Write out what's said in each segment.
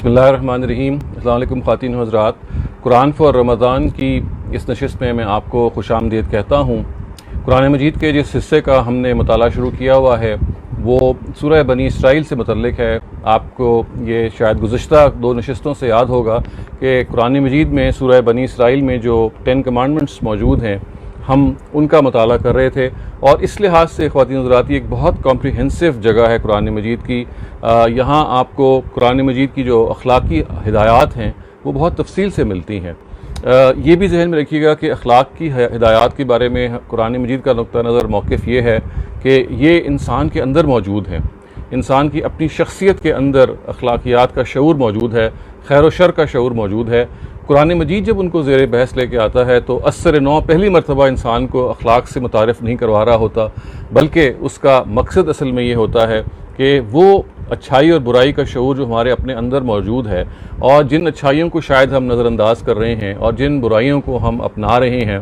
بسم اللہ الرحمن الرحیم۔ السلام علیکم خواتین و حضرات، قرآن فار رمضان کی اس نشست میں میں آپ کو خوش آمدید کہتا ہوں۔ قرآن مجید کے جس حصے کا ہم نے مطالعہ شروع کیا ہوا ہے وہ سورہ بنی اسرائیل سے متعلق ہے۔ آپ کو یہ شاید گزشتہ 2 نشستوں سے یاد ہوگا کہ قرآن مجید میں سورہ بنی اسرائیل میں جو 10 کمانڈمنٹس موجود ہیں ہم ان کا مطالعہ کر رہے تھے، اور اس لحاظ سے خواتین حضرات ایک بہت کمپریہنسو جگہ ہے قرآن مجید کی۔ یہاں آپ کو قرآن مجید کی جو اخلاقی ہدایات ہیں وہ بہت تفصیل سے ملتی ہیں۔ یہ بھی ذہن میں رکھیے گا کہ اخلاق کی ہدایات کے بارے میں قرآن مجید کا نقطہ نظر موقف یہ ہے کہ یہ انسان کے اندر موجود ہیں، انسان کی اپنی شخصیت کے اندر اخلاقیات کا شعور موجود ہے، خیر و شر کا شعور موجود ہے۔ قرآن مجید جب ان کو زیر بحث لے کے آتا ہے تو اثر نو پہلی مرتبہ انسان کو اخلاق سے متعارف نہیں کروا رہا ہوتا، بلکہ اس کا مقصد اصل میں یہ ہوتا ہے کہ وہ اچھائی اور برائی کا شعور جو ہمارے اپنے اندر موجود ہے، اور جن اچھائیوں کو شاید ہم نظر انداز کر رہے ہیں اور جن برائیوں کو ہم اپنا رہے ہیں،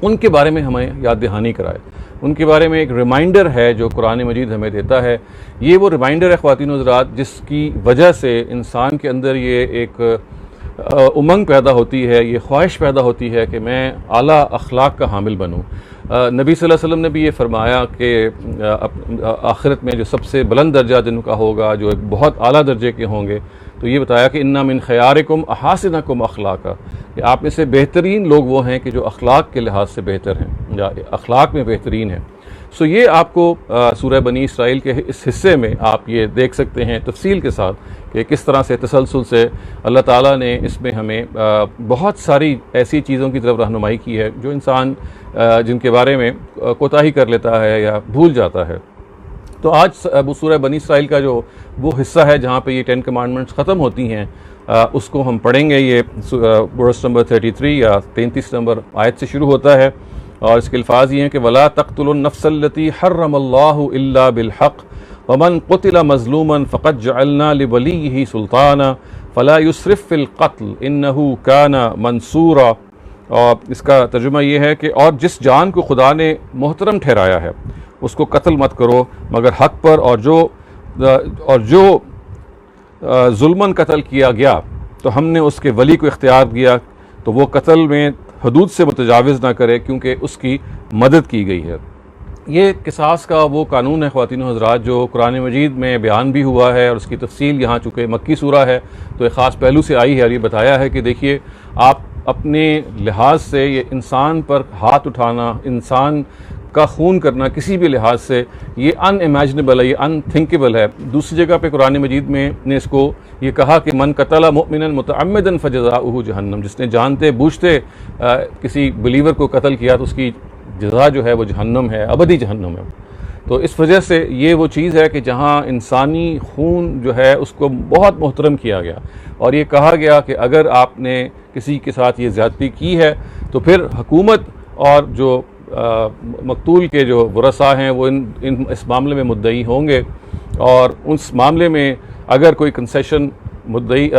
ان کے بارے میں ہمیں یاد دہانی کرائے، ان کے بارے میں ایک ریمائنڈر ہے جو قرآن مجید ہمیں دیتا ہے۔ یہ وہ ریمائنڈر ہے خواتین و حضرات جس کی وجہ سے انسان کے اندر یہ ایک امنگ پیدا ہوتی ہے، یہ خواہش پیدا ہوتی ہے کہ میں اعلیٰ اخلاق کا حامل بنوں۔ نبی صلی اللہ علیہ وسلم نے بھی یہ فرمایا کہ آخرت میں جو سب سے بلند درجہ جن کا ہوگا، جو ایک بہت اعلیٰ درجے کے ہوں گے، تو یہ بتایا کہ انا من خیارکم احاسنکم اخلاقا، کہ آپ میں سے بہترین لوگ وہ ہیں کہ جو اخلاق کے لحاظ سے بہتر ہیں یا اخلاق میں بہترین ہیں۔ سو یہ آپ کو سورہ بنی اسرائیل کے اس حصے میں آپ یہ دیکھ سکتے ہیں تفصیل کے ساتھ کہ کس طرح سے تسلسل سے اللہ تعالیٰ نے اس میں ہمیں بہت ساری ایسی چیزوں کی طرف رہنمائی کی ہے جو انسان جن کے بارے میں کوتاہی کر لیتا ہے یا بھول جاتا ہے۔ تو آج سورہ بنی اسرائیل کا جو وہ حصہ ہے جہاں پہ یہ 10 کمانڈمنٹس ختم ہوتی ہیں، اس کو ہم پڑھیں گے۔ یہ ورس نمبر 33 یا 33 نمبر آیت سے شروع ہوتا ہے، اور اس کے الفاظ یہ ہیں کہ وَلَا تَقْتُلُوا النَّفْسَ الَّتِي حَرَّمَ اللَّهُ إِلَّا بِالْحَقِّ وَمَنْ قُتِلَ مَظْلُومًا فَقَدْ جَعَلْنَا لِوَلِيِّهِ سُلْطَانًا فَلَا يُسْرِفْ فِي الْقَتْلِ إِنَّهُ كَانَ مَنْصُورًا۔ اور اس کا ترجمہ یہ ہے کہ اور جس جان کو خدا نے محترم ٹھہرایا ہے اس کو قتل مت کرو مگر حق پر، اور جو ظلماً قتل کیا گیا تو ہم نے اس کے ولی کو اختیار دیا تو وہ قتل میں حدود سے متجاوز نہ کرے کیونکہ اس کی مدد کی گئی ہے۔ یہ قصاص کا وہ قانون ہے خواتین و حضرات جو قرآن مجید میں بیان بھی ہوا ہے، اور اس کی تفصیل یہاں چونکہ مکی سورہ ہے تو ایک خاص پہلو سے آئی ہے، اور یہ بتایا ہے کہ دیکھیے آپ اپنے لحاظ سے یہ انسان پر ہاتھ اٹھانا، انسان کا خون کرنا کسی بھی لحاظ سے یہ ان امیجنیبل ہے، یہ ان تھنکیبل ہے۔ دوسری جگہ پہ قرآن مجید میں نے اس کو یہ کہا کہ من قتل مؤمنا متعمدا فجزاؤہ جہنم، جس نے جانتے بوجھتے کسی بلیور کو قتل کیا تو اس کی جزا جو ہے وہ جہنم ہے، ابدی جہنم ہے۔ تو اس وجہ سے یہ وہ چیز ہے کہ جہاں انسانی خون جو ہے اس کو بہت محترم کیا گیا، اور یہ کہا گیا کہ اگر آپ نے کسی کے ساتھ یہ زیادتی کی ہے تو پھر حکومت اور جو مقتول کے جو ورثاء ہیں وہ اس معاملے میں مدعی ہوں گے، اور اس معاملے میں اگر کوئی کنسیشن مدعی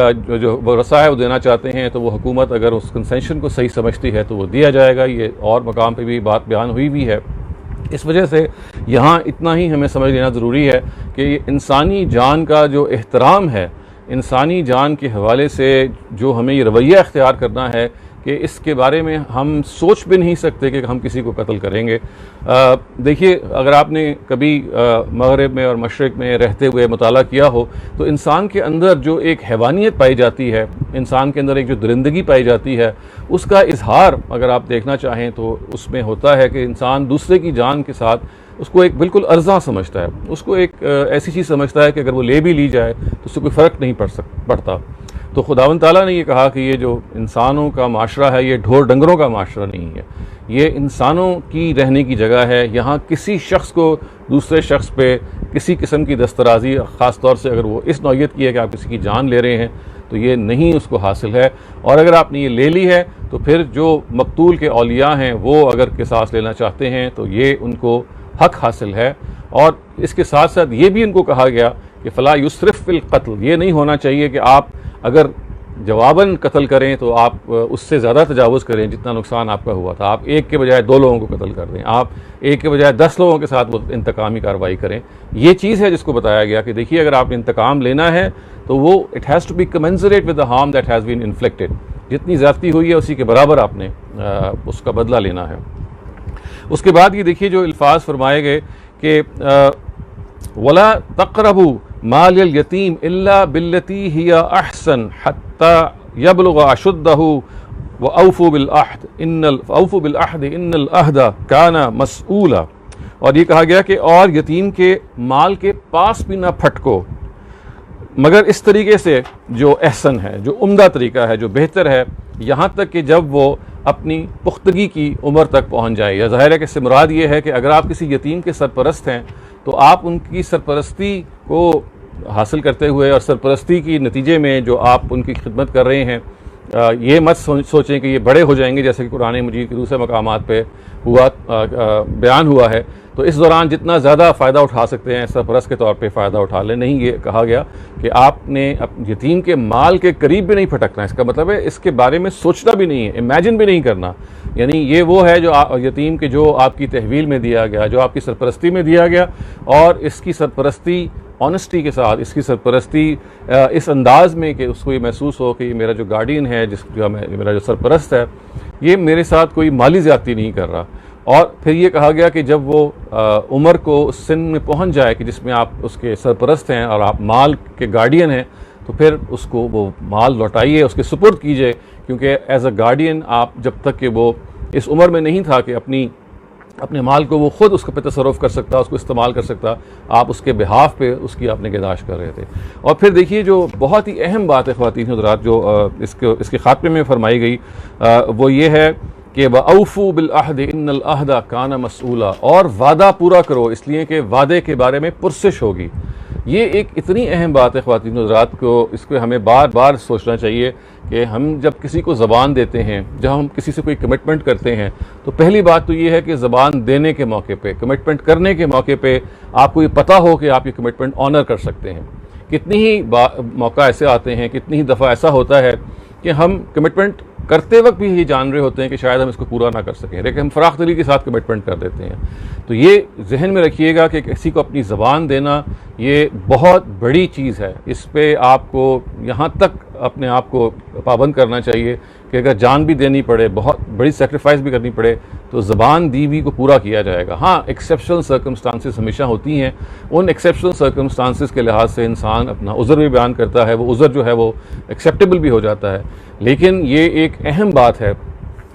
جو ورثاء ہے وہ دینا چاہتے ہیں تو وہ حکومت اگر اس کنسیشن کو صحیح سمجھتی ہے تو وہ دیا جائے گا۔ یہ اور مقام پہ بھی بات بیان ہوئی بھی ہے۔ اس وجہ سے یہاں اتنا ہی ہمیں سمجھ لینا ضروری ہے کہ یہ انسانی جان کا جو احترام ہے، انسانی جان کے حوالے سے جو ہمیں یہ رویہ اختیار کرنا ہے کہ اس کے بارے میں ہم سوچ بھی نہیں سکتے کہ ہم کسی کو قتل کریں گے۔ دیکھیے اگر آپ نے کبھی مغرب میں اور مشرق میں رہتے ہوئے مطالعہ کیا ہو تو انسان کے اندر جو ایک حیوانیت پائی جاتی ہے، انسان کے اندر ایک جو درندگی پائی جاتی ہے، اس کا اظہار اگر آپ دیکھنا چاہیں تو اس میں ہوتا ہے کہ انسان دوسرے کی جان کے ساتھ اس کو ایک بالکل ارزاں سمجھتا ہے، اس کو ایک ایسی چیز سمجھتا ہے کہ اگر وہ لے بھی لی جائے تو اس سے کوئی فرق نہیں پڑتا۔ تو خداوند تعالیٰ نے یہ کہا کہ یہ جو انسانوں کا معاشرہ ہے یہ ڈھور ڈنگروں کا معاشرہ نہیں ہے، یہ انسانوں کی رہنے کی جگہ ہے۔ یہاں کسی شخص کو دوسرے شخص پہ کسی قسم کی دسترازی، خاص طور سے اگر وہ اس نوعیت کی ہے کہ آپ کسی کی جان لے رہے ہیں، تو یہ نہیں اس کو حاصل ہے۔ اور اگر آپ نے یہ لے لی ہے تو پھر جو مقتول کے اولیاء ہیں وہ اگر قصاص لینا چاہتے ہیں تو یہ ان کو حق حاصل ہے۔ اور اس کے ساتھ ساتھ یہ بھی ان کو کہا گیا کہ فلا یسرف فی القتل، یہ نہیں ہونا چاہیے کہ آپ اگر جواباً قتل کریں تو آپ اس سے زیادہ تجاوز کریں جتنا نقصان آپ کا ہوا تھا. آپ ایک کے بجائے 2 لوگوں کو قتل کر دیں, آپ ایک کے بجائے 10 لوگوں کے ساتھ وہ انتقامی کارروائی کریں. یہ چیز ہے جس کو بتایا گیا کہ دیکھیے اگر آپ نے انتقام لینا ہے تو وہ it has to be commensurate with the harm that has been inflicted. جتنی زیادتی ہوئی ہے اسی کے برابر آپ نے اس کا بدلہ لینا ہے. اس کے بعد یہ دیکھیے جو الفاظ فرمائے گئے کہ ولا تقربوا مال الیتیم الا بالتی ہی احسن حتی یبلغ اشدہ واوفوا بالعہد ان العہد کان مسئولا. اور یہ کہا گیا کہ اور یتیم کے مال کے پاس بھی نہ پھٹکو مگر اس طریقے سے جو احسن ہے, جو عمدہ طریقہ ہے, جو بہتر ہے, یہاں تک کہ جب وہ اپنی پختگی کی عمر تک پہنچ جائے. یا ظاہر ہے کہ اس سے مراد یہ ہے کہ اگر آپ کسی یتیم کے سرپرست ہیں تو آپ ان کی سرپرستی کو حاصل کرتے ہوئے اور سرپرستی کی نتیجے میں جو آپ ان کی خدمت کر رہے ہیں یہ مت سوچیں کہ یہ بڑے ہو جائیں گے, جیسے کہ قرآن مجید کے دوسرے مقامات پہ بیان ہوا ہے. تو اس دوران جتنا زیادہ فائدہ اٹھا سکتے ہیں سرپرست کے طور پہ فائدہ اٹھا لیں. نہیں, یہ کہا گیا کہ آپ نے یتیم کے مال کے قریب بھی نہیں پھٹکنا. اس کا مطلب ہے اس کے بارے میں سوچنا بھی نہیں ہے, امیجن بھی نہیں کرنا. یعنی یہ وہ ہے جو یتیم کے جو آپ کی تحویل میں دیا گیا, جو آپ کی سرپرستی میں دیا گیا, اور اس کی سرپرستی آنیسٹی کے ساتھ, اس کی سرپرستی اس انداز میں کہ اس کو یہ محسوس ہو کہ یہ میرا جو گارڈین ہے, میرا جو سرپرست ہے, یہ میرے ساتھ کوئی مالی زیادتی نہیں کر رہا. اور پھر یہ کہا گیا کہ جب وہ عمر کو سن میں پہنچ جائے کہ جس میں آپ اس کے سرپرست ہیں اور آپ مال کے گارڈین ہیں, تو پھر اس کو وہ مال لوٹائیے, اس کے سپرد کیجئے, کیونکہ ایز اے گارڈین آپ جب تک کہ وہ اس عمر میں نہیں تھا کہ اپنے مال کو وہ خود اس پہ تصرف کر سکتا, اس کو استعمال کر سکتا, آپ اس کے بہاف پہ اس کی آپ نگہداشت کر رہے تھے. اور پھر دیکھیے جو بہت ہی اہم بات ہے خواتین حضرات جو اس کے خاتمے میں فرمائی گئی وہ یہ ہے کہ وَأَوْفُوا بِالْعَهْدِ إِنَّ الْعَهْدَ كَانَ مَسْئُولًا, اور وعدہ پورا کرو اس لیے کہ وعدے کے بارے میں پرسش ہوگی. یہ ایک اتنی اہم بات ہے خواتین حضرات کو, اس کو ہمیں بار بار سوچنا چاہیے کہ ہم جب کسی کو زبان دیتے ہیں, جب ہم کسی سے کوئی کمٹمنٹ کرتے ہیں, تو پہلی بات تو یہ ہے کہ زبان دینے کے موقع پہ, کمٹمنٹ کرنے کے موقع پہ آپ کو یہ پتہ ہو کہ آپ یہ کمٹمنٹ آنر کر سکتے ہیں. کتنی ہی موقع ایسے آتے ہیں, کتنی ہی دفعہ ایسا ہوتا ہے کہ ہم کمٹمنٹ کرتے وقت بھی یہ جان رہے ہوتے ہیں کہ شاید ہم اس کو پورا نہ کر سکیں, لیکن ہم فراخ دلی کے ساتھ کمٹمنٹ کر دیتے ہیں. تو یہ ذہن میں رکھیے گا کہ کسی کو اپنی زبان دینا یہ بہت بڑی چیز ہے. اس پہ آپ کو یہاں تک اپنے آپ کو پابند کرنا چاہیے کہ اگر جان بھی دینی پڑے, بہت بڑی سیکریفائس بھی کرنی پڑے, تو زبان دی ہوئی کو پورا کیا جائے گا. ہاں, ایکسیپشنل سرکمسٹانسز ہمیشہ ہوتی ہیں, ان ایکسیپشنل سرکمسٹانسز کے لحاظ سے انسان اپنا عذر بھی بیان کرتا ہے, وہ عذر جو ہے وہ ایکسیپٹیبل بھی ہو جاتا ہے. لیکن یہ ایک اہم بات ہے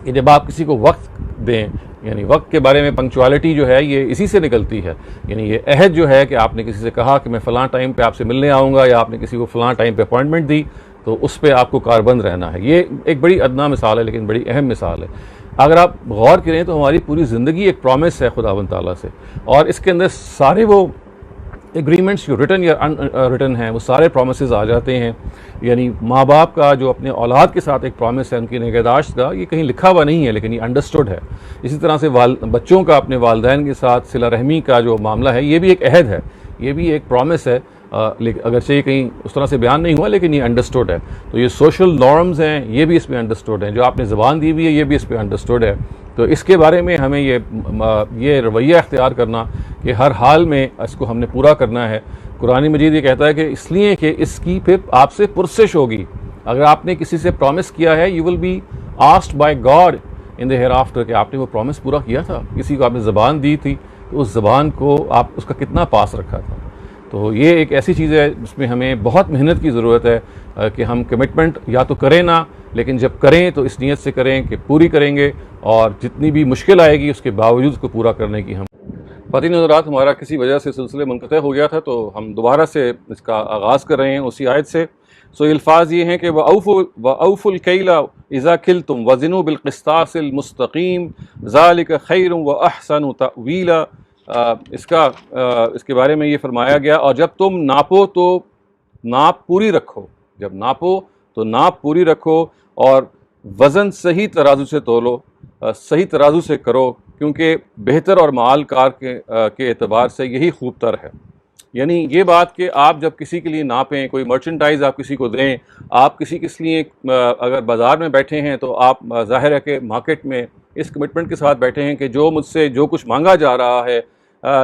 کہ جب آپ کسی کو وقت دیں, یعنی وقت کے بارے میں پنکچوالٹی جو ہے یہ اسی سے نکلتی ہے. یعنی یہ عہد جو ہے کہ آپ نے کسی سے کہا کہ میں فلاں ٹائم پہ آپ سے ملنے آؤں گا, یا آپ نے کسی کو فلاں ٹائم پہ اپوائنٹمنٹ دی, تو اس پہ آپ کو کاربند رہنا ہے. یہ ایک بڑی ادنا مثال ہے لیکن بڑی اہم مثال ہے. اگر آپ غور کریں تو ہماری پوری زندگی ایک پرومس ہے خداوند تعالیٰ سے, اور اس کے اندر سارے وہ ایگریمنٹس جو ریٹن یا ان ریٹن ہیں وہ سارے پرومسز آ جاتے ہیں. یعنی ماں باپ کا جو اپنے اولاد کے ساتھ ایک پرومس ہے ان کی نگہداشت کا, یہ کہیں لکھا ہوا نہیں ہے لیکن یہ انڈرسٹوڈ ہے. اسی طرح سے بچوں کا اپنے والدین کے ساتھ صلہ رحمی کا جو معاملہ ہے یہ بھی ایک عہد ہے, یہ بھی ایک پرومس ہے, اگرچہ یہ کہیں اس طرح سے بیان نہیں ہوا لیکن یہ انڈرسٹوڈ ہے. تو یہ سوشل نارمز ہیں, یہ بھی اس میں انڈرسٹوڈ ہیں, جو آپ نے زبان دی ہوئی ہے یہ بھی اس پہ انڈرسٹوڈ ہے. تو اس کے بارے میں ہمیں یہ رویہ اختیار کرنا کہ ہر حال میں اس کو ہم نے پورا کرنا ہے. قرآن مجید یہ کہتا ہے کہ اس لیے کہ اس کی پھر آپ سے پرسش ہوگی. اگر آپ نے کسی سے پرومس کیا ہے, you will be asked by God in the hereafter کہ آپ نے وہ پرومس پورا کیا تھا. کسی کو آپ نے زبان دی تھی تو اس زبان کو آپ اس کا کتنا پاس رکھا تھا. تو یہ ایک ایسی چیز ہے جس میں ہمیں بہت محنت کی ضرورت ہے کہ ہم کمٹمنٹ یا تو کریں نہ, لیکن جب کریں تو اس نیت سے کریں کہ پوری کریں گے, اور جتنی بھی مشکل آئے گی اس کے باوجود اس کو پورا کرنے کی. ہم خواتین حضرات, ہمارا کسی وجہ سے سلسلے منقطع ہو گیا تھا تو ہم دوبارہ سے اس کا آغاز کر رہے ہیں اسی آیت سے. سو الفاظ یہ ہیں کہ وَأَوْفُوا الْكَيْلَ إِذَا كِلْتُمْ وَزِنُوا بِالْقِسْطَاسِ الْمُسْتَقِيمِ ذَلِكَ خَيْرٌ وَأَحْسَنُ تَأْوِيلًا. اس کے بارے میں یہ فرمایا گیا, اور جب تم ناپو تو ناپ پوری رکھو, جب ناپو تو ناپ پوری رکھو, اور وزن صحیح ترازو سے تولو, صحیح ترازو سے کرو, کیونکہ بہتر اور معال کار کے اعتبار سے یہی خوب تر ہے. یعنی یہ بات کہ آپ جب کسی کے لیے ناپیں، کوئی مرچنڈائز آپ کسی کو دیں، آپ کسی لیے اگر بازار میں بیٹھے ہیں تو آپ ظاہر ہے کہ مارکیٹ میں اس کمٹمنٹ کے ساتھ بیٹھے ہیں کہ جو مجھ سے جو کچھ مانگا جا رہا ہے،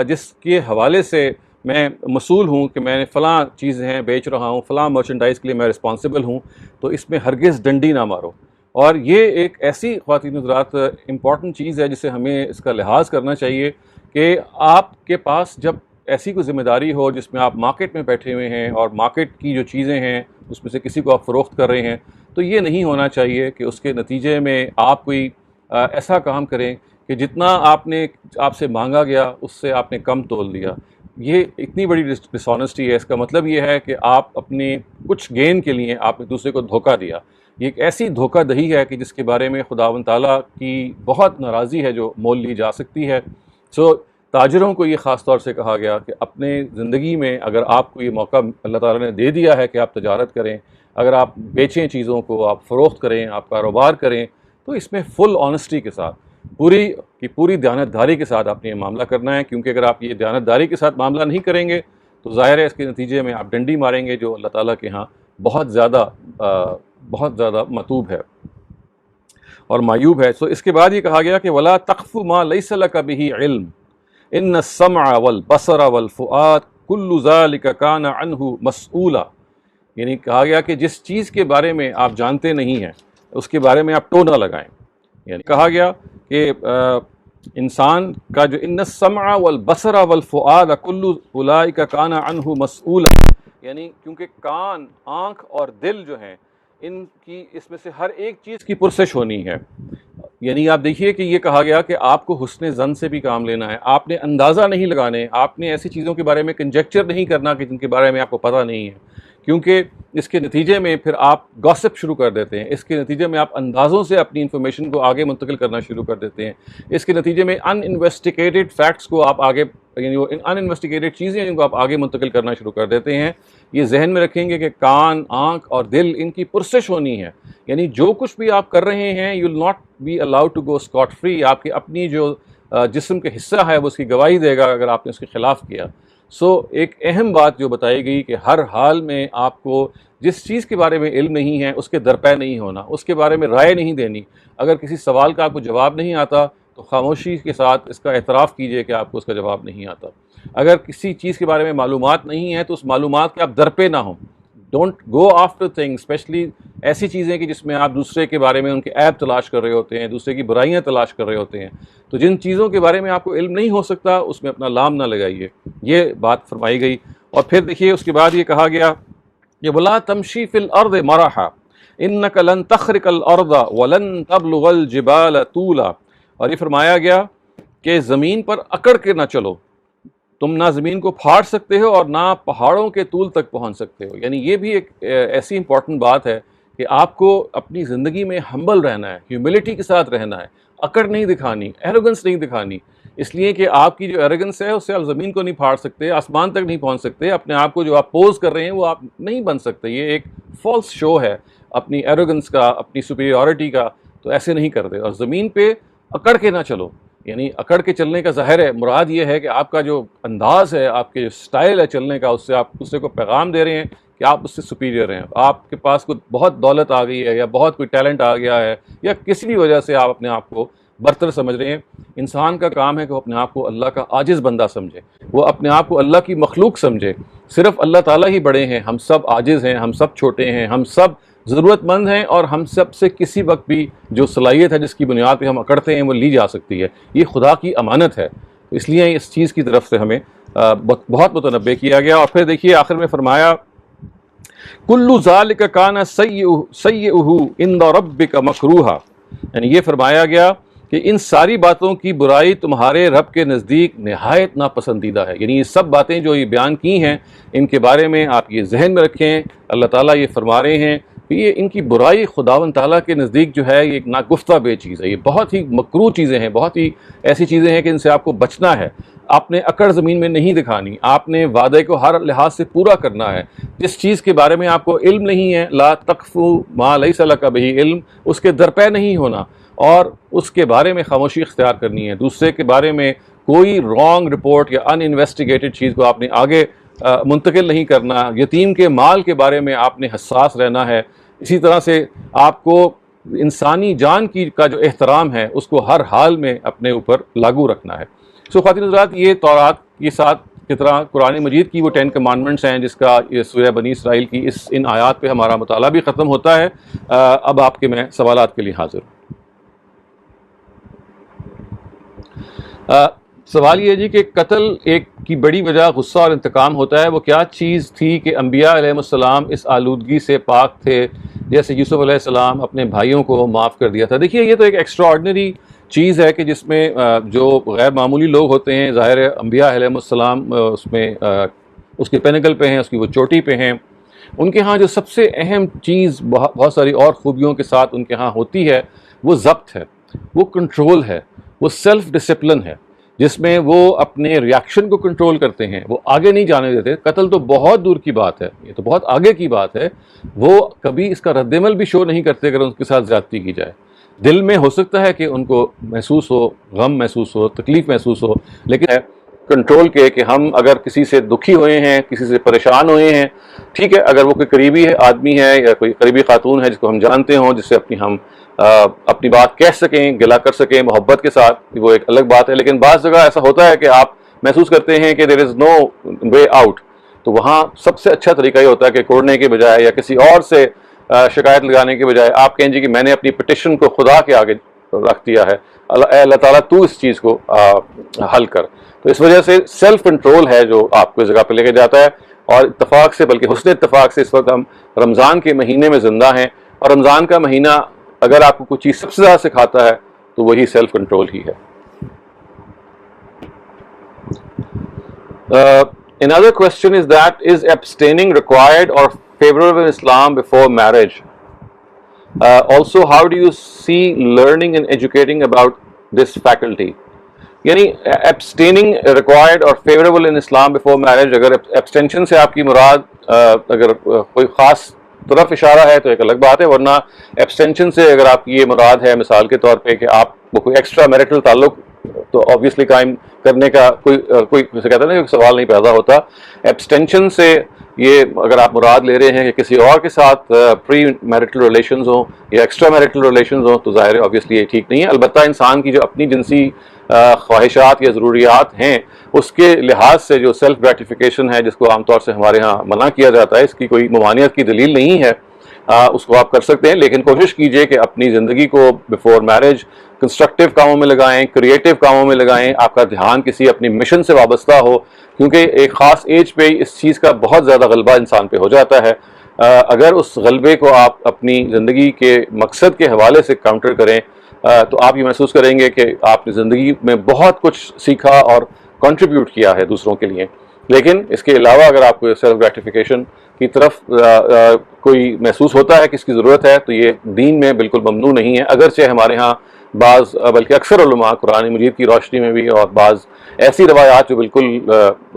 جس کے حوالے سے میں مسئول ہوں کہ میں نے فلاں چیزیں بیچ رہا ہوں، فلاں مرچنڈائز کے لیے میں رسپانسبل ہوں، تو اس میں ہرگز ڈنڈی نہ مارو۔ اور یہ ایک ایسی خواتین حضرات امپورٹنٹ چیز ہے جسے ہمیں اس کا لحاظ کرنا چاہیے کہ آپ کے پاس جب ایسی کوئی ذمہ داری ہو جس میں آپ مارکیٹ میں بیٹھے ہوئے ہیں اور مارکیٹ کی جو چیزیں ہیں اس میں سے کسی کو آپ فروخت کر رہے ہیں، تو یہ نہیں ہونا چاہیے کہ اس کے نتیجے میں آپ کوئی ایسا کام کریں کہ جتنا آپ سے مانگا گیا اس سے آپ نے کم تول دیا۔ یہ اتنی بڑی ڈس آنیسٹی ہے۔ اس کا مطلب یہ ہے کہ آپ اپنے کچھ گین کے لیے آپ نے دوسرے کو دھوکہ دیا۔ یہ ایک ایسی دھوکہ دہی ہے کہ جس کے بارے میں خداوند تعالیٰ کی بہت ناراضی ہے جو مول لی جا سکتی ہے۔ تاجروں کو یہ خاص طور سے کہا گیا کہ اپنے زندگی میں اگر آپ کو یہ موقع اللہ تعالیٰ نے دے دیا ہے کہ آپ تجارت کریں، اگر آپ بیچیں چیزوں کو، آپ فروخت کریں، آپ کاروبار کریں، تو اس میں فل آنیسٹی کے ساتھ پوری دیانتداری کے ساتھ آپ نے یہ معاملہ کرنا ہے، کیونکہ اگر آپ یہ دیانتداری کے ساتھ معاملہ نہیں کریں گے تو ظاہر ہے اس کے نتیجے میں آپ ڈنڈی ماریں گے، جو اللہ تعالیٰ کے ہاں بہت زیادہ مطلوب ہے اور معیوب ہے۔ اس کے بعد یہ کہا گیا کہ وَلَا تَقْفُ مَا لَيْسَ لَكَ بِهِ عِلْمٌ ان السمع والبصر والفؤاد كل ذلك كان عنه مسؤولا، یعنی کہا گیا کہ جس چیز کے بارے میں آپ جانتے نہیں ہیں اس کے بارے میں آپ ٹو نہ لگائیں۔ یعنی کہا گیا کہ انسان کا جو ان السمع والبصر والفؤاد كل اولئک كان عنه مسؤولا، یعنی کیونکہ کان، آنکھ اور دل جو ہیں ان کی اس میں سے ہر ایک چیز کی پرسش ہونی ہے۔ یعنی آپ دیکھیے کہ یہ کہا گیا کہ آپ کو حسن ظن سے بھی کام لینا ہے، آپ نے اندازہ نہیں لگانے، آپ نے ایسی چیزوں کے بارے میں کنجیکچر نہیں کرنا کہ جن کے بارے میں آپ کو پتہ نہیں ہے، کیونکہ اس کے نتیجے میں پھر آپ گاسپ شروع کر دیتے ہیں، اس کے نتیجے میں آپ اندازوں سے اپنی انفارمیشن کو آگے منتقل کرنا شروع کر دیتے ہیں، اس کے نتیجے میں ان انویسٹیگیٹڈ فیکٹس کو آپ آگے، یعنی وہ ان انویسٹیگیٹڈ چیزیں جن کو آپ آگے منتقل کرنا شروع کر دیتے ہیں۔ یہ ذہن میں رکھیں گے کہ کان، آنکھ اور دل ان کی پرسش ہونی ہے، یعنی جو کچھ بھی آپ کر رہے ہیں you will not be allowed to go scot free, آپ کی اپنی جو جسم کا حصہ ہے وہ اس کی گواہی دے گا اگر آپ نے اس کے خلاف کیا۔ ایک اہم بات جو بتائی گئی کہ ہر حال میں آپ کو جس چیز کے بارے میں علم نہیں ہے اس کے درپے نہیں ہونا، اس کے بارے میں رائے نہیں دینی۔ اگر کسی سوال کا آپ کو جواب نہیں آتا تو خاموشی کے ساتھ اس کا اعتراف کیجئے کہ آپ کو اس کا جواب نہیں آتا۔ اگر کسی چیز کے بارے میں معلومات نہیں ہے تو اس معلومات کے آپ درپے نہ ہوں۔ Don't go after things, especially ایسی چیزیں کہ جس میں آپ دوسرے کے بارے میں ان کے عیب تلاش کر رہے ہوتے ہیں، دوسرے کی برائیاں تلاش کر رہے ہوتے ہیں۔ تو جن چیزوں کے بارے میں آپ کو علم نہیں ہو سکتا اس میں اپنا لام نہ لگائیے، یہ بات فرمائی گئی۔ اور پھر دیکھیے اس کے بعد یہ کہا گیا کہ وَلَا تَمْشِي فِي الْأَرْضِ مَرَحًا إِنَّكَ لَن تَخْرِقَ الْأَرْضَ وَلَن تَبْلُغَ الْجِبَالَ طُولًا، اور یہ فرمایا گیا کہ زمین پر اکڑ کے نہ چلو، تم نہ زمین کو پھاڑ سکتے ہو اور نہ پہاڑوں کے طول تک پہنچ سکتے ہو۔ یعنی یہ بھی ایک ایسی امپورٹنٹ بات ہے کہ آپ کو اپنی زندگی میں ہمبل رہنا ہے، ہیوملٹی کے ساتھ رہنا ہے، اکڑ نہیں دکھانی، ایروگنس نہیں دکھانی، اس لیے کہ آپ کی جو ایروگنس ہے اس سے آپ زمین کو نہیں پھاڑ سکتے، آسمان تک نہیں پہنچ سکتے، اپنے آپ کو جو آپ پوز کر رہے ہیں وہ آپ نہیں بن سکتے۔ یہ ایک فالس شو ہے اپنی ایروگنس کا، اپنی سپیریورٹی کا، تو ایسے نہیں کرتے۔ اور زمین پہ اکڑ کے نہ چلو، یعنی اکڑ کے چلنے کا ظاہر ہے مراد یہ ہے کہ آپ کا جو انداز ہے، آپ کے جو سٹائل ہے چلنے کا، اس سے آپ دوسرے کو پیغام دے رہے ہیں کہ آپ اس سے سپیریئر ہیں، آپ کے پاس کوئی بہت دولت آ گئی ہے یا بہت کوئی ٹیلنٹ آ گیا ہے یا کسی بھی وجہ سے آپ اپنے آپ کو برتر سمجھ رہے ہیں۔ انسان کا کام ہے کہ وہ اپنے آپ کو اللہ کا عاجز بندہ سمجھے، وہ اپنے آپ کو اللہ کی مخلوق سمجھے۔ صرف اللہ تعالیٰ ہی بڑے ہیں، ہم سب عاجز ہیں، ہم سب چھوٹے ہیں، ہم سب ضرورت مند ہیں، اور ہم سب سے کسی وقت بھی جو صلاحیت ہے جس کی بنیاد پہ ہم اکڑتے ہیں وہ لی جا سکتی ہے۔ یہ خدا کی امانت ہے، اس لیے اس چیز کی طرف سے ہمیں بہت متنبہ کیا گیا۔ اور پھر دیکھیے آخر میں فرمایا کُلُّ ذَلِكَ كَانَ سَيِّئُهُ عِندَ رَبِّكَ مَكْرُوهًا، یعنی یہ فرمایا گیا کہ ان ساری باتوں کی برائی تمہارے رب کے نزدیک نہایت ناپسندیدہ ہے۔ یعنی یہ سب باتیں جو یہ بیان کی ہیں ان کے بارے میں آپ یہ ذہن میں رکھیں، اللہ تعالیٰ یہ فرما رہے ہیں کہ یہ ان کی برائی خداوند تعالیٰ کے نزدیک جو ہے یہ ایک ناگفتہ بے چیز ہے، یہ بہت ہی مکروہ چیزیں ہیں، بہت ہی ایسی چیزیں ہیں کہ ان سے آپ کو بچنا ہے۔ آپ نے اکڑ زمین میں نہیں دکھانی، آپ نے وعدے کو ہر لحاظ سے پورا کرنا ہے۔ جس چیز کے بارے میں آپ کو علم نہیں ہے، لا تقف ما لیس لک بہ علم، اس کے درپے نہیں ہونا اور اس کے بارے میں خاموشی اختیار کرنی ہے۔ دوسرے کے بارے میں کوئی رانگ رپورٹ یا ان انویسٹیگیٹڈ چیز کو آپ نے آگے منتقل نہیں کرنا، یتیم کے مال کے بارے میں آپ نے حساس رہنا ہے، اسی طرح سے آپ کو انسانی جان کا جو احترام ہے اس کو ہر حال میں اپنے اوپر لاگو رکھنا ہے۔ خواتین حضرات، یہ تورات کے ساتھ کی طرح قرآن مجید کی وہ 10 کمانڈمنٹس ہیں جس کا یہ سورہ بنی اسرائیل کی ان آیات پہ ہمارا مطالعہ بھی ختم ہوتا ہے۔ اب آپ کے میں سوالات کے لیے حاضر ہوں۔ سوال یہ جی کہ قتل ایک کی بڑی وجہ غصہ اور انتقام ہوتا ہے، وہ کیا چیز تھی کہ انبیاء علیہ السلام اس آلودگی سے پاک تھے، جیسے یوسف علیہ السلام اپنے بھائیوں کو معاف کر دیا تھا؟ دیکھیے، یہ تو ایک ایکسٹرا آرڈنری چیز ہے کہ جس میں جو غیر معمولی لوگ ہوتے ہیں، ظاہر ہے انبیاء علیہ السلام اس میں اس کے پینیکل پہ ہیں، اس کی وہ چوٹی پہ ہیں۔ ان کے ہاں جو سب سے اہم چیز بہت ساری اور خوبیوں کے ساتھ ان کے ہاں ہوتی ہے، وہ ضبط ہے، وہ کنٹرول ہے، وہ سیلف ڈسپلن ہے، جس میں وہ اپنے ریاکشن کو کنٹرول کرتے ہیں، وہ آگے نہیں جانے دیتے۔ قتل تو بہت دور کی بات ہے، یہ تو بہت آگے کی بات ہے، وہ کبھی اس کا رد عمل بھی شو نہیں کرتے اگر ان کے ساتھ زیادتی کی جائے۔ دل میں ہو سکتا ہے کہ ان کو محسوس ہو، غم محسوس ہو، تکلیف محسوس ہو، لیکن ہے کنٹرول کے کہ ہم اگر کسی سے دکھی ہوئے ہیں، کسی سے پریشان ہوئے ہیں، ٹھیک ہے، اگر وہ کوئی قریبی آدمی ہے یا کوئی قریبی خاتون ہے جس کو ہم جانتے ہوں، جس سے ہم اپنی بات کہہ سکیں، گلا کر سکیں محبت کے ساتھ، وہ ایک الگ بات ہے۔ لیکن بعض جگہ ایسا ہوتا ہے کہ آپ محسوس کرتے ہیں کہ there is no way out، تو وہاں سب سے اچھا طریقہ یہ ہوتا ہے کہ کوڑنے کے بجائے یا کسی اور سے شکایت لگانے کے بجائے آپ کہیں جی کہ میں نے اپنی پٹیشن کو خدا کے آگے رکھ دیا ہے، اے اللہ تعالیٰ تو اس چیز کو حل کر۔ تو اس وجہ سے سیلف کنٹرول ہے جو آپ کو اس جگہ پہ لے کے جاتا ہے، اور اتفاق سے، بلکہ حسن اتفاق سے اس وقت ہم رمضان کے مہینے میں زندہ ہیں، اور رمضان کا مہینہ اگر آپ کو کوئی چیز سب سے زیادہ سکھاتا ہے تو وہی سیلف کنٹرول ہی ہے۔ Another question is that is abstaining required or favorable in Islam before marriage? Also, how do you see learning and educating about this faculty? یعنی abstaining required or favorable in Islam before marriage، اگر abstention سے آپ کی مراد اگر کوئی خاص طرف اشارہ ہے تو ایک الگ بات ہے، ورنہ ایبسٹینشن سے اگر آپ کی یہ مراد ہے مثال کے طور پہ کہ آپ کو کوئی ایکسٹرا میرٹل تعلق تو آبویسلی قائم کرنے کا کوئی جیسے کہتے ہیں نا کہ سوال نہیں پیدا ہوتا۔ ایبسٹینشن سے یہ اگر آپ مراد لے رہے ہیں کہ کسی اور کے ساتھ پری میرٹل ریلیشنز ہوں یا ایکسٹرا میرٹل ریلیشنز ہوں تو ظاہر ہے آبویسلی یہ ٹھیک نہیں ہے۔ البتہ انسان کی جو اپنی جنسی خواہشات یا ضروریات ہیں اس کے لحاظ سے جو سیلف گریٹیفیکیشن ہے، جس کو عام طور سے ہمارے ہاں منع کیا جاتا ہے، اس کی کوئی ممانعت کی دلیل نہیں ہے، اس کو آپ کر سکتے ہیں، لیکن کوشش کیجئے کہ اپنی زندگی کو بیفور میرج کنسٹرکٹیو کاموں میں لگائیں، کریٹیو کاموں میں لگائیں، آپ کا دھیان کسی اپنی مشن سے وابستہ ہو، کیونکہ ایک خاص ایج پہ اس چیز کا بہت زیادہ غلبہ انسان پہ ہو جاتا ہے۔ اگر اس غلبے کو آپ اپنی زندگی کے مقصد کے حوالے سے کاؤنٹر کریں تو آپ یہ محسوس کریں گے کہ آپ نے زندگی میں بہت کچھ سیکھا اور کنٹریبیوٹ کیا ہے دوسروں کے لیے۔ لیکن اس کے علاوہ اگر آپ کو سیلف گریٹیفیکیشن کی طرف کوئی محسوس ہوتا ہے کہ اس کی ضرورت ہے تو یہ دین میں بالکل ممنوع نہیں ہے، اگرچہ ہمارے ہاں بعض بلکہ اکثر علماء قرآن مجید کی روشنی میں بھی اور بعض ایسی روایات جو بالکل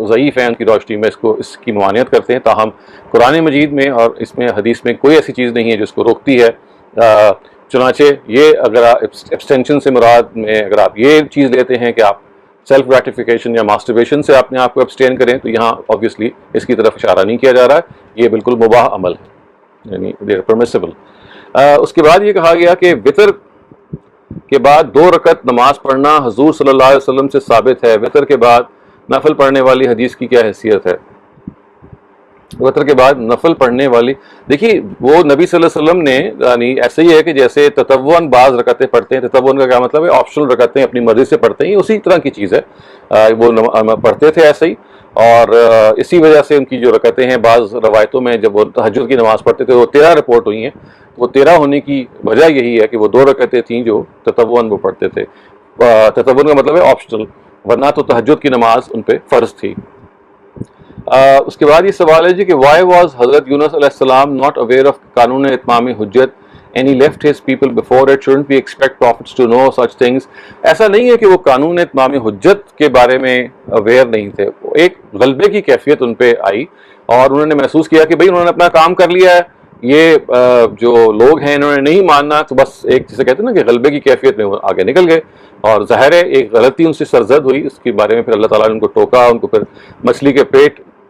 ضعیف ہیں ان کی روشنی میں اس کی ممانعت کرتے ہیں، تاہم قرآن مجید میں اور اس میں حدیث میں کوئی ایسی چیز نہیں ہے جس کو روکتی ہے۔ چنانچہ یہ اگر ایبسٹینشن سے مراد میں اگر آپ یہ چیز لیتے ہیں کہ آپ سیلف گریٹیفیکیشن یا ماسٹربیشن سے اپنے آپ کو ایبسٹین کریں تو یہاں آبویسلی اس کی طرف اشارہ نہیں کیا جا رہا ہے، یہ بالکل مباح عمل ہے، یعنی دے آر پرمیسیبل۔ اس کے بعد یہ کہا گیا کہ وطر کے بعد 2 رکعت نماز پڑھنا حضور صلی اللہ علیہ وسلم سے ثابت ہے، وطر کے بعد نفل پڑھنے والی حدیث کی کیا حیثیت ہے؟ وطر کے بعد نفل پڑھنے والی، دیکھیے وہ نبی صلی اللہ علیہ وسلم نے یعنی ایسے ہی ہے کہ جیسے تطوعاً بعض رکعتیں پڑھتے ہیں، تطوعاً کا کیا مطلب ہے؟ آپشنل رکعتیں اپنی مرضی سے پڑھتے ہیں، اسی طرح کی چیز ہے، وہ پڑھتے تھے ایسے ہی، اور اسی وجہ سے ان کی جو رکعتیں ہیں بعض روایتوں میں جب وہ تہجد کی نماز پڑھتے تھے وہ 13 رپورٹ ہوئی ہیں، وہ 13 ہونے کی وجہ یہی ہے کہ وہ 2 رکعتیں تھیں جو تطوعاً وہ پڑھتے تھے۔ تطوعاً کا مطلب ہے آپشنل، ورنہ تو تہجد کی نماز ان پہ فرض تھی۔ اس کے بعد یہ سوال ہے جی کہ وائی واز حضرت یونس علیہ السلام ناٹ اویئر آف قانون اتمام حجت and he left his people before it, shouldn't we expect prophets to know such things? ایسا نہیں ہے کہ وہ قانون اتمام حجت کے بارے میں اویئر نہیں تھے، ایک غلبے کی کیفیت ان پہ آئی اور انہوں نے محسوس کیا کہ بھئی انہوں نے اپنا کام کر لیا ہے، یہ جو لوگ ہیں انہوں نے نہیں ماننا، تو بس ایک جسے کہتے ہیں نا کہ غلبے کی کیفیت میں وہ آگے نکل گئے، اور ظاہر ہے ایک غلطی ان سے سرزد ہوئی، اس کے بارے میں پھر اللہ تعالیٰ نے ان کو ٹوکا، ان کو پھر مچھلی کے پیٹ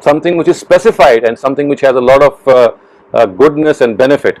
something which is specified and something which has a lot of goodness and benefit।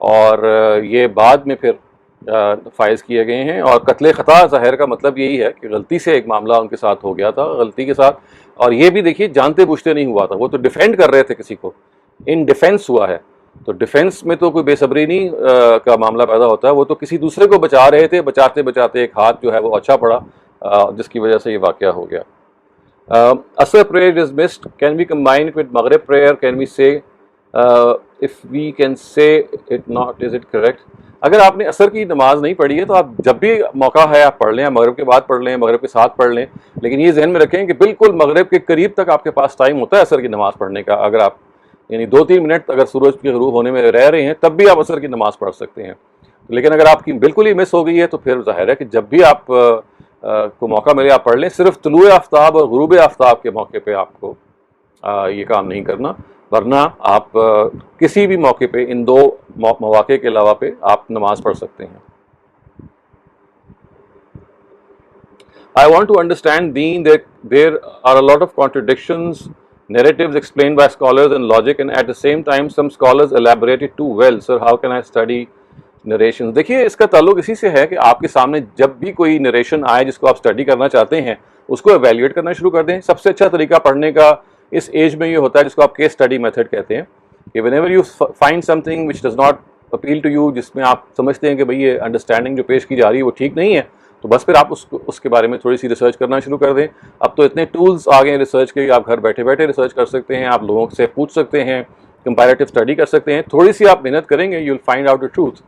اور یہ بعد میں پھر فائز کیے گئے ہیں. اور قتل خطا ظاہر کا مطلب یہی ہے کہ غلطی سے ایک معاملہ ان کے ساتھ ہو گیا تھا, غلطی کے ساتھ. اور یہ بھی دیکھیے جانتے بوجھتے نہیں ہوا تھا, وہ تو ڈیفینڈ کر رہے تھے کسی کو, ان ڈیفینس ہوا ہے. تو ڈیفینس میں تو کوئی بے صبری نہیں کا معاملہ پیدا ہوتا ہے, وہ تو کسی دوسرے کو بچا رہے تھے, بچاتے بچاتے ایک ہاتھ جو ہے وہ اچھا پڑا, جس کی وجہ سے یہ واقعہ ہو گیا. Asr prayer is missed. Can we combine it with Maghrib prayer? Can we say if we can say it not, is it correct? اگر آپ نے عصر کی نماز نہیں پڑھی ہے تو آپ جب بھی موقع ہے آپ پڑھ لیں, مغرب کے بعد پڑھ لیں, مغرب کے ساتھ پڑھ لیں, لیکن یہ ذہن میں رکھیں کہ بالکل مغرب کے قریب تک آپ کے پاس ٹائم ہوتا ہے عصر کی نماز پڑھنے کا. اگر آپ یعنی 2-3 منٹ اگر سورج کے غروب ہونے میں رہ رہے ہیں تب بھی آپ عصر کی نماز پڑھ سکتے ہیں. لیکن اگر آپ کی بالکل ہی مس ہو گئی ہے تو پھر ظاہر ہے کہ جب بھی آپ کو موقع ملے آپ پڑھ لیں. صرف طلوع آفتاب اور غروب آفتاب کے موقع پہ آپ کو یہ کام نہیں کرنا, ورنہ آپ کسی بھی موقع پہ ان 2 مواقع کے علاوہ پہ آپ نماز پڑھ سکتے ہیں. I want to understand Deen that there are a lot of contradictions, narratives explained by scholars and logic, and at the same time some scholars elaborate it too well. Sir, how can I study narrations? دیکھیے اس کا تعلق اسی سے ہے کہ آپ کے سامنے جب بھی کوئی نریشن آئے جس کو آپ اسٹڈی کرنا چاہتے ہیں اس کو ایویلیویٹ کرنا شروع کر دیں. سب سے اچھا طریقہ پڑھنے کا اس ایج میں یہ ہوتا ہے جس کو آپ کیس اسٹڈی میتھڈ کہتے ہیں, کہ whenever you find something which does not appeal to you, جس میں آپ سمجھتے ہیں کہ بھئی یہ انڈرسٹینڈنگ جو پیش کی جا رہی ہے وہ ٹھیک نہیں ہے, تو بس پھر آپ اس کے بارے میں تھوڑی سی ریسرچ کرنا شروع کر دیں. اب تو اتنے ٹولز آ گئے ہیں ریسرچ کے, آپ گھر بیٹھے بیٹھے ریسرچ کر سکتے ہیں, آپ لوگوں سے پوچھ سکتے ہیں, کمپیریٹیو اسٹڈی کر سکتے ہیں. تھوڑی سی آپ محنت کریں گے, you will find out the truth.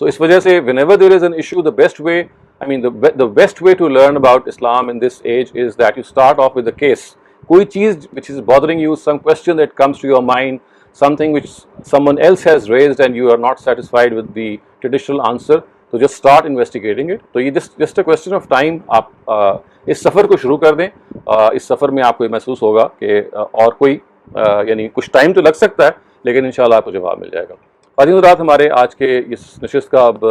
So اس وجہ سے whenever there is an issue, the best way to learn about Islam in this age is that you start off with a case. کوئی چیز which is bothering you, some question that comes to your mind, something which someone else has raised and you are not satisfied with the traditional answer, تو just start investigating it. تو یہ just a question of time. آپ اس سفر کو شروع کر دیں. اس سفر میں آپ کو یہ محسوس ہوگا کہ اور کوئی یعنی کچھ ٹائم تو لگ سکتا ہے لیکن انشاءاللہ آپ کو جواب مل جائے گا. خواتین حضرات, ہمارے آج کے اس نشست کا اب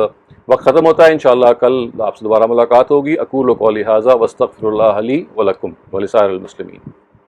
وقت ختم ہوتا ہے. انشاءاللہ کل آپ سے دوبارہ ملاقات ہوگی. اقول قولی ھذا واستغفر اللہ لی ولکم ولسائر المسلمین.